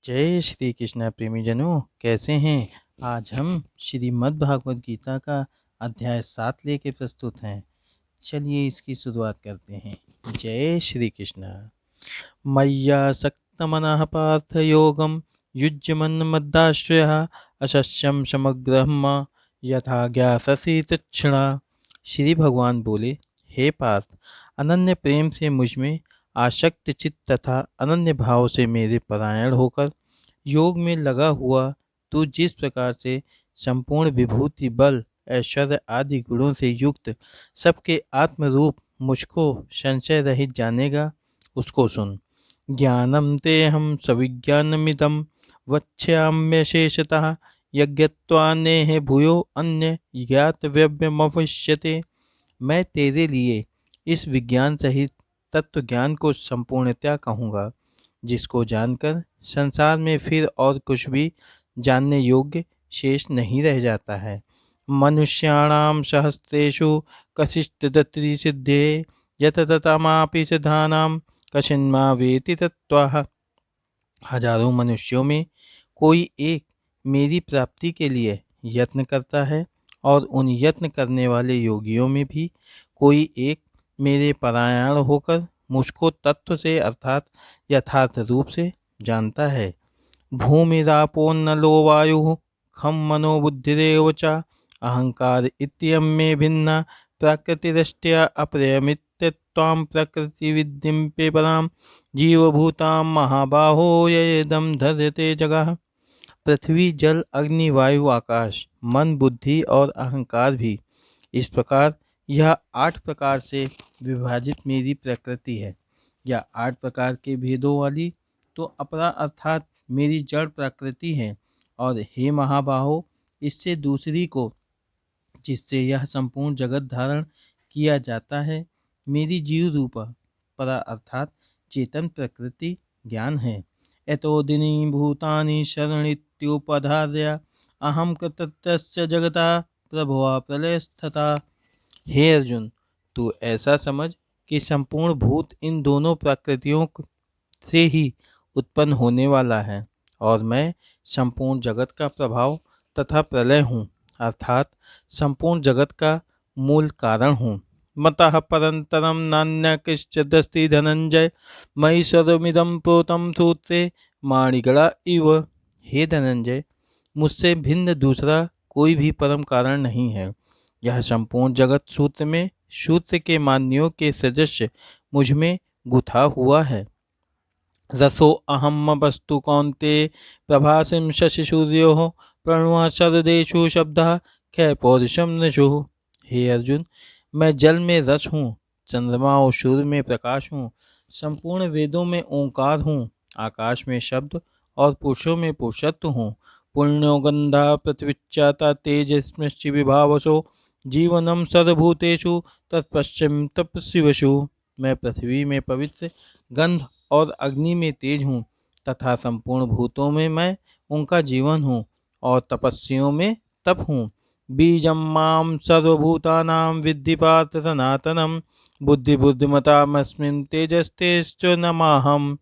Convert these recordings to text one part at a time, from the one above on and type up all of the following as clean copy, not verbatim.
जय श्री कृष्ण प्रेमीजनों, कैसे हैं। आज हम श्रीमद् भागवत गीता का अध्याय 7 लेके प्रस्तुत हैं। चलिए इसकी शुरुआत करते हैं। जय श्री कृष्ण। मय्या सक्तमनः पार्थ योगम युज्यमन् मद्दाश्रयः अशस्यम समग्रहम यथा ज्ञाससि तच्छृणा। श्री भगवान बोले, हे पार्थ, अनन्य प्रेम से मुझ में आसक्त चित्त तथा अनन्य भाव से मेरे परायण होकर योग में लगा हुआ तू जिस प्रकार से संपूर्ण विभूति, बल, ऐश्वर्य आदि गुणों से युक्त सबके आत्मरूप मुझको संशय रहित जानेगा, उसको सुन। ज्ञानम ते हम सविज्ञानमिदं वक्ष्याम्यशेषतः यज्ञत्वान्नेह भूयो अन्य ज्ञातव्यमवश्यते। मैं तेरे लिए इस विज्ञान सहित तत्व ज्ञान को संपूर्णतया कहूँगा, जिसको जानकर संसार में फिर और कुछ भी जानने योग्य शेष नहीं रह जाता है। मनुष्याणाम सहस्रेषु कशिष्टदत्रि सिद्धे यत ततमापि सिद्धानाम कशिन्मा वेति तत्त्वः। हजारों मनुष्यों में कोई एक मेरी प्राप्ति के लिए यत्न करता है, और उन यत्न करने वाले योगियों में भी कोई एक मेरे परायण होकर मुझको तत्व से अर्थात यथार्थ रूप से जानता है। भूमिरापोन्नलो वायुः खम मनो बुद्धिरेव च अहंकार इत्ययं मे भिन्ना प्रकृतिरष्ट्या अप्रयमित्यत्वां प्रकृतिविद्धिं पे परां जीवभूतां महाबाहो येदं धर्यते जगः। पृथ्वी, जल, अग्नि, वायु, आकाश, मन, बुद्धि और अहंकार भी इस प्रकार यह 8 प्रकार से विभाजित मेरी प्रकृति है। यह 8 प्रकार के भेदों वाली तो अपरा अर्थात मेरी जड़ प्रकृति है। और हे महाबाहो, इससे दूसरी को जिससे यह संपूर्ण जगत धारण किया जाता है, मेरी जीव रूपा परा अर्थात चेतन प्रकृति ज्ञान है। एतोदिनी भूतानि शरणित्युपधार्य अहम कृतस्य जगता प्रभुआ प्रलयस्थता। हे अर्जुन, तू ऐसा समझ कि संपूर्ण भूत इन दोनों प्रकृतियों से ही उत्पन्न होने वाला है, और मैं संपूर्ण जगत का प्रभाव तथा प्रलय हूँ, अर्थात संपूर्ण जगत का मूल कारण हूँ। मतः परंतरम नान्य किश्चिदस्ति धनंजय मयि सर्वमिदं प्रोतं सूत्रे माणिगणा इव। हे धनंजय, मुझसे भिन्न दूसरा कोई भी परम कारण नहीं है। यह संपूर्ण जगत सूत्र में सूत्र के मान्यों के सदृश मुझ में गुथा हुआ है। रसो अहम वस्तु कौन्ते प्रभासिं शशि सूर्यो प्रणुः सर्वदेशु शब्दः कै पौरुषम नशु। हे अर्जुन, मैं जल में रस हूँ, चंद्रमा और सूर्य में प्रकाश हूँ, संपूर्ण वेदों में ओंकार हूँ, आकाश में शब्द और पुरुषों में पुरुषत्व हूँ। पुण्यो गंधा पृथ्वीच्चाता तेजस्मि विभावसो जीवनम सर्वभूतेषु तत्पश्चिम तपस्विषु। मैं पृथ्वी में पवित्र, गंध और अग्नि में तेज हूँ, तथा संपूर्ण भूतों में मैं उनका जीवन हूँ, और तपस्वियों में तप हूँ। बीजम माम सर्वभूतानां विद्धि पार्थ सनातनम बुद्धि बुद्धिमतामस्मिन् तेजस्तेश्च नमाहम।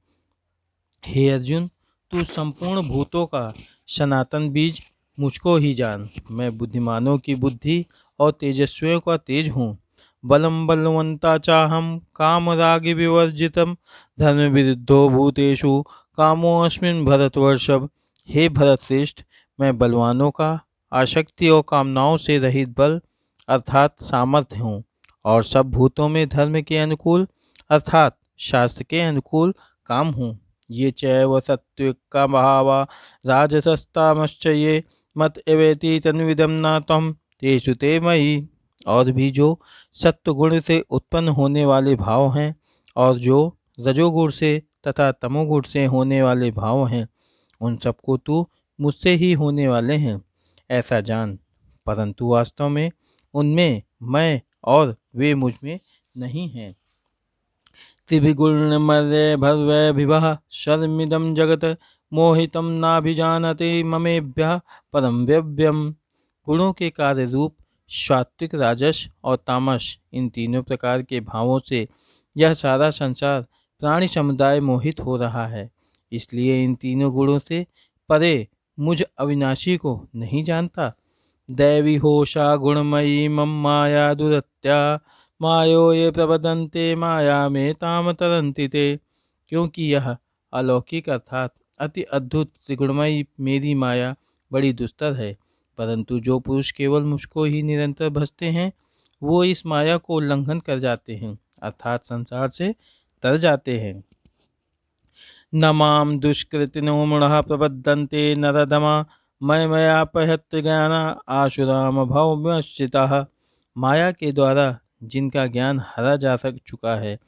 हे अर्जुन, तू संपूर्ण भूतों का सनातन बीज मुझको ही जान। मैं बुद्धिमानों की बुद्धि और तेजस्वियों का तेज हूँ। बलम बलवंता चाहम काम राग विवर्जितम धर्म विरुद्धो भूतेषु कामोऽस्मिन् भरतवर्षभ। हे भरत श्रेष्ठ, मैं बलवानों का आसक्ति और कामनाओं से रहित बल अर्थात सामर्थ्य हूँ, और सब भूतों में धर्म के अनुकूल अर्थात शास्त्र के अनुकूल काम हूँ। ये चैव सत्त्विका भावा राजसस्तामश्च ये मत एवेति तन्विदम न तम तेषु ते मयि। और भी जो सत्वगुण से उत्पन्न होने वाले भाव हैं, और जो रजोगुण से तथा तमोगुण से होने वाले भाव हैं, उन सबको तू मुझसे ही होने वाले हैं, ऐसा जान। परंतु वास्तव में उनमें मैं और वे मुझ में नहीं हैं। त्रिभिगुणमय भर्वै विभः शर्मिदं जगत मोहितं नाभिजानते ममेभ्यः परम व्यव्यम। गुणों के कार्य रूप सात्विक, राजस और तामस, इन तीनों प्रकार के भावों से यह सारा संसार प्राणी समुदाय मोहित हो रहा है। इसलिए इन तीनों गुणों से परे मुझ अविनाशी को नहीं जानता। दैवी होशा गुणमयी मम माया दुरत्या, मायो ये प्रबदन्ते माया में ताम तरन्ति ते। क्योंकि यह अलौकिक अर्थात अति अद्भुत त्रिगुणमयी मेरी माया बड़ी दुस्तर है, परंतु जो पुरुष केवल मुझको ही निरंतर भजते हैं वो इस माया को उल्लंघन कर जाते हैं, अर्थात संसार से तर जाते हैं। न माम दुष्कृतिनो मूढ़ः प्रबद्धन्ते नरदमा, मया ज्ञान आशुराम भवम्यश्चिताः। माया के द्वारा जिनका ज्ञान हरा जा चुका है,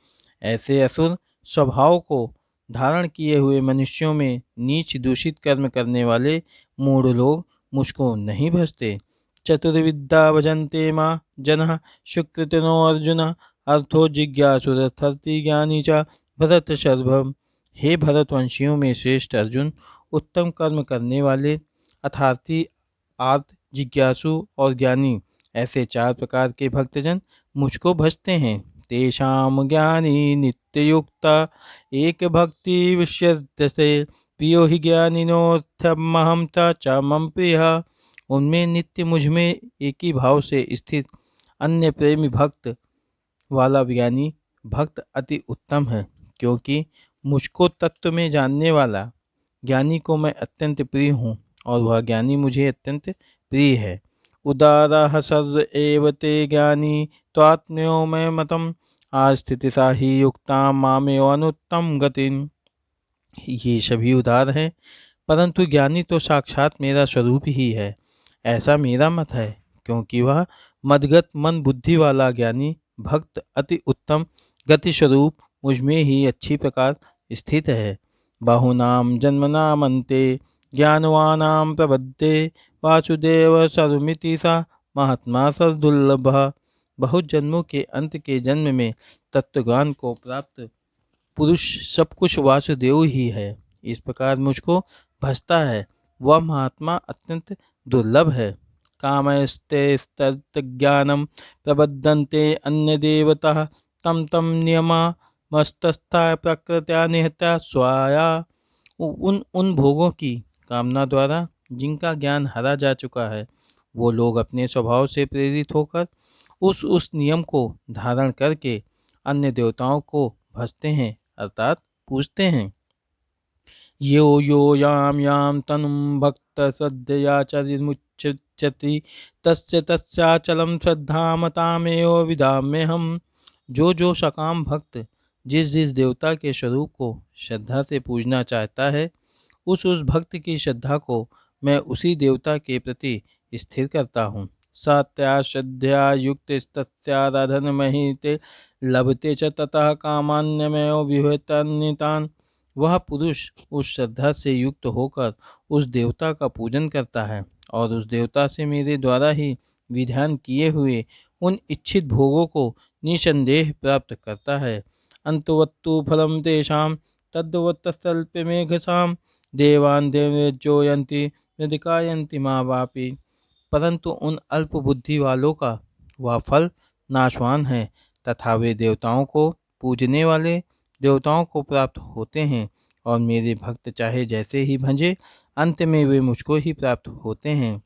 ऐसे असुर स्वभाव को धारण किए हुए मनुष्यों में नीच दूषित कर्म करने वाले मूढ़ लोग मुझको नहीं भजते। चतुर्विद्या भजन्ते मां जनः सुकृतिनो अर्जुन, अर्थो जिज्ञासुरर्थर्ति ज्ञानी च भरत शर्भम। हे भरतवंशियों में श्रेष्ठ अर्जुन, उत्तम कर्म करने वाले अर्थार्थी, आर्त, जिज्ञासु और ज्ञानी, ऐसे चार प्रकार के भक्तजन मुझको भजते हैं। तेषां ज्ञानी नित्ययुक्ता एक भक्ति विश्यते, प्रियो हि ज्ञानिनोऽर्थमहं च मम प्रियः। उनमें नित्य मुझ में एक ही भाव से स्थित अन्य प्रेमी भक्त वाला ज्ञानी भक्त अति उत्तम है, क्योंकि मुझको तत्व में जानने वाला ज्ञानी को मैं अत्यंत प्रिय हूँ और वह ज्ञानी मुझे अत्यंत प्रिय है। उदारः सर्व एव ते ज्ञानी त्वात्म्यो मैं मतम, आस्थिति सा ही युक्ता मामेव अनुत्तम गतिम। ये सभी उदार हैं, परंतु ज्ञानी तो साक्षात मेरा स्वरूप ही है, ऐसा मेरा मत है, क्योंकि वह मदगत मन बुद्धि वाला ज्ञानी भक्त अति उत्तम गति स्वरूप मुझ में ही अच्छी प्रकार स्थित है। बाहुनाम जन्मनामन्ते ज्ञानवानां प्रबद्धे, वासुदेव सर्वमिति सा महात्मा सर्वदुर्लभ। बहुत जन्मों के अंत के जन्म में तत्वज्ञान को प्राप्त पुरुष सब कुछ वासुदेव ही है, इस प्रकार मुझको भजता है, वह महात्मा अत्यंत दुर्लभ है। कामस्ते प्रबद्धन्ते अन्य देवता, तम तम नियमा मस्तस्था प्रकृत्या निहत्या स्वाया। उन भोगों की कामना द्वारा जिनका ज्ञान हरा जा चुका है, वो लोग अपने स्वभाव से प्रेरित होकर उस नियम को धारण करके अन्य देवताओं को भजते हैं, अर्थात पूजते हैं। यो यो याम याम तनुम भक्त श्रद्धयाचरिमुच्यति, तस्य तस्याचलम श्रद्धाम तामेव विदाम्यहम्। जो सकाम भक्त जिस देवता के स्वरूप को श्रद्धा से पूजना चाहता है, उस भक्त की श्रद्धा को मैं उसी देवता के प्रति स्थिर करता हूँ। सत्या श्रद्धया युक्त तस्याराधन महिते, लभते च ततः कामान्यमेव विहतान्यतान्। वह पुरुष उस श्रद्धा से युक्त होकर उस देवता का पूजन करता है और उस देवता से मेरे द्वारा ही विधान किए हुए उन इच्छित भोगों को निसंदेह प्राप्त करता है। अंतवत्तु फलम तेषां तद्वत्तल्पमेघसां, देवान् देवयज्ञोयन्ति नदिकायन्ति मा वापि। परंतु उन अल्प बुद्धि वालों का वह फल नाशवान है, तथा वे देवताओं को पूजने वाले देवताओं को प्राप्त होते हैं, और मेरे भक्त चाहे जैसे ही भंजे, अंत में वे मुझको ही प्राप्त होते हैं।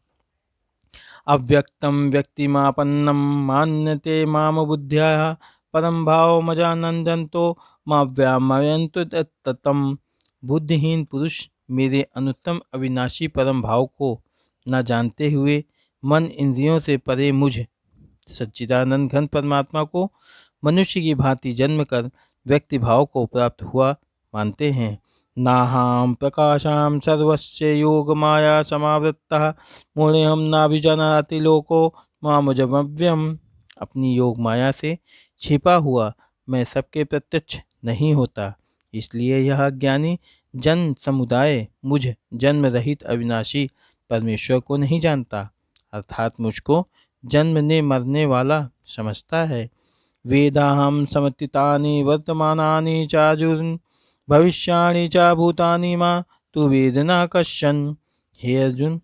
अव्यक्तम व्यक्तिमापन्नम मान्यते माम बुद्ध्या, परम भाव मजानंदंतो माव्यामयंतु तत्तम। बुद्धिहीन पुरुष मेरे अनुत्तम अविनाशी परम भाव को न जानते हुए मन इंद्रियों से परे मुझ सच्चिदानंद घन परमात्मा को मनुष्य की भांति जन्म कर व्यक्ति भाव को प्राप्त हुआ मानते हैं। नाहं प्रकाशां सर्वस्य योग माया समावृत्तः, मूढ़ेऽहं नाभिजानाति लोको मामजमव्यम्। अपनी योग माया से छिपा हुआ मैं सबके प्रत्यक्ष नहीं होता, इसलिए यह ज्ञानी जन समुदाय मुझ जन्म रहित अविनाशी परमेश्वर को नहीं जानता, अर्थात मुझको जन्मने मरने वाला समझता है। वेदाहं समतीतानि वर्तमानानि चाजुर्न, भविष्याणि च भूतानि मा तु वेद न कश्चन। हे अर्जुन,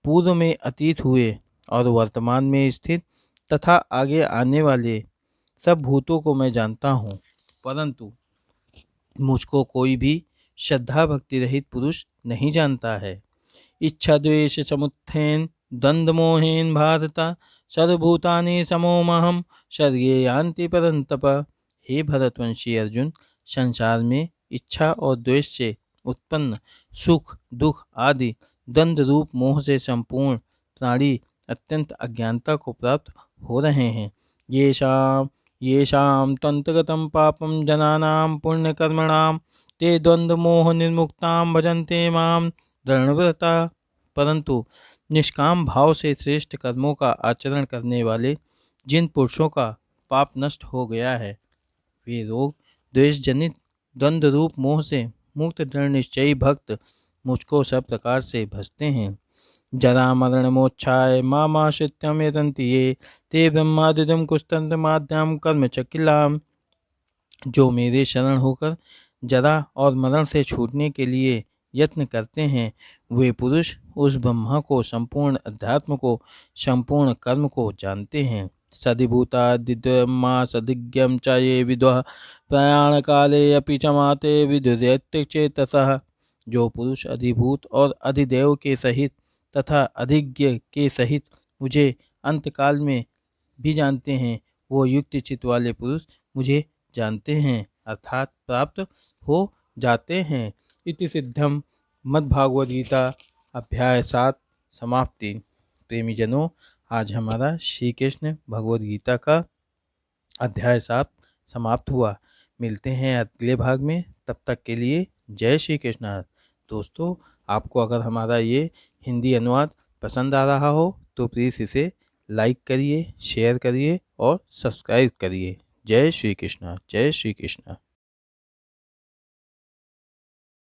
पूर्व में अतीत हुए और वर्तमान में स्थित तथा आगे आने वाले सब भूतों को मैं जानता हूँ, परंतु मुझको कोई भी श्रद्धा भक्ति रहित पुरुष नहीं जानता है। इच्छा द्वेष समुत्थेन द्वंद्व मोहेन भारत सर्वभूतानि समोमहम शर्ये यान्ति परंतप। हे भरतवंशी अर्जुन, संसार में इच्छा और द्वेष से उत्पन्न सुख दुख आदि द्वंद्व रूप मोह से संपूर्ण प्राणी अत्यंत अज्ञानता को प्राप्त हो रहे हैं। येषां तंत्रगतं पापं जनानां पुण्यकर्मणां ते द्वंद्व मोह निर्मुक्तां भजन्ते मां दृढ़व्रता। परंतु निष्काम भाव से श्रेष्ठ कर्मों का आचरण करने वाले जिन पुरुषों का पाप नष्ट हो गया है, वे रोग द्वेष जनित द्वंद्व रूप मोह से मुक्त दृढ़ निश्चयी भक्त मुझको सब प्रकार से भजते हैं। जरा मरण मोक्षाय मामाश्रित्यं यतन्ति ये ते ब्रह्मादिदं कुस्तंत्र माध्यम कर्म चकिलाम। जो मेरे शरण होकर जरा और मरण से छूटने के लिए यत्न करते हैं, वे पुरुष उस ब्रह्मा को, संपूर्ण अध्यात्म को, संपूर्ण कर्म को जानते हैं। सदिभूता दिव्यमा सदिज्ञम च ये विद्वः प्रयाण काले अपि च माते विदुर्यत्यचेतसः। जो पुरुष अधिभूत और अधिदेव के सहित तथा अधिज्ञ के सहित मुझे अंतकाल में भी जानते हैं, वो युक्त चित्त वाले पुरुष मुझे जानते हैं अर्थात प्राप्त हो जाते हैं। इति सिद्धम मद्भागवत गीता अध्याय 7 समाप्ति। प्रेमी जनों, आज हमारा श्री कृष्ण भगवद गीता का अध्याय 7 समाप्त हुआ। मिलते हैं अगले भाग में, तब तक के लिए जय श्री कृष्ण। दोस्तों, आपको अगर हमारा ये हिंदी अनुवाद पसंद आ रहा हो तो प्लीज़ इसे लाइक करिए, शेयर करिए और सब्सक्राइब करिए। जय श्री कृष्ण, जय श्री कृष्ण।